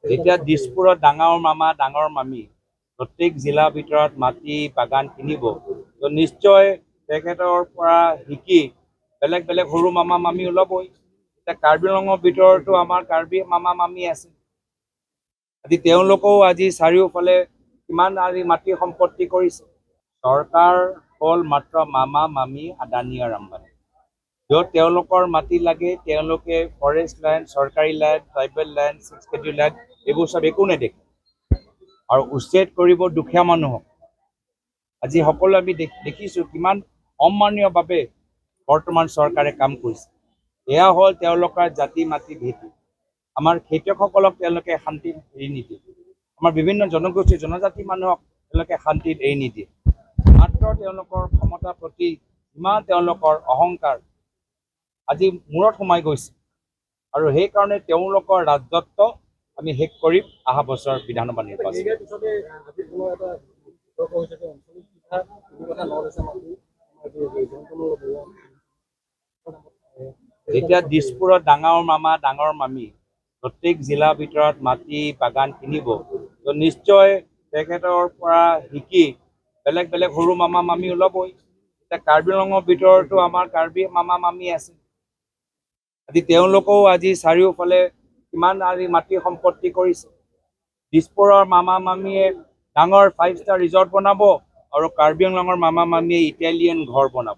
যেতিয়া দিছপুৰত ডাঙৰ মামা ডাঙৰ মামী প্ৰত্যেক জিলাৰ ভিতৰত মাটি বাগান কিনিব, তো নিশ্চয় তেখেতৰ পৰা শিকি বেলেগ বেলেগ সৰু মামা মামী ওলাবই। এতিয়া কাৰ্বি আংলঙৰ ভিতৰতো আমাৰ কাৰ্বি মামা মামী আছে। আজি তেওঁলোকেও আজি চাৰিওফালে কিমান আজি মাটি সম্পত্তি কৰিছে। চৰকাৰ হ'ল মাত্ৰ মামা মামী আদানী আৰু আম্বানী। য'ত তেওঁলোকৰ মাটি লাগে তেওঁলোকে ফৰেষ্ট লেণ্ড, চৰকাৰী land, tribal land, 6 Schedule land এইবোৰ চব একো নেদেখে আৰু উচ্ছেদ কৰিব দুখীয়া মানুহক। আজি সকলো আমি দেখিছোঁ কিমান অমাননীয়ভাৱে বৰ্তমান চৰকাৰে কাম কৰিছে। এয়া হ'ল তেওঁলোকৰ জাতি মাটি ভেটি। আমাৰ খেতিয়কসকলক তেওঁলোকে শান্তিত এৰি নিদিয়ে। আমাৰ বিভিন্ন জনগোষ্ঠী জনজাতি মানুহক তেওঁলোকে শান্তিত এৰি নিদিয়ে। মাত্ৰ তেওঁলোকৰ ক্ষমতাৰ প্ৰতি ইমান তেওঁলোকৰ অহংকাৰ আজি মূৰত সোমাই গৈছে আৰু সেইকাৰণে তেওঁলোকৰ ৰাজত্ব আমি শেষ কৰিম অহা বছৰ বিধানসভা নিৰ্বাচন। যেতিয়া দিছপুৰত ডাঙৰ মামা ডাঙৰ মামী প্ৰত্যেক জিলাৰ ভিতৰত মাটি বাগান কিনিব, তো নিশ্চয় তেখেতৰ পৰা শিকি বেলেগ বেলেগ সৰু মামা মামী ওলাবই। এতিয়া কাৰ্বি আংলঙৰ ভিতৰতো আমাৰ কাৰ্বি মামা মামী আছে। আজি তেওঁলোকেও আজি চাৰিওফালে কিমান আজি মাটি সম্পত্তি কৰিছে। দিছপুৰৰ মামা মামীয়ে ডাঙৰ 5 Star ৰিজৰ্ট বনাব আৰু কাৰ্বি আংলঙৰ মামা মামীয়ে ইটালিয়ান ঘৰ বনাব।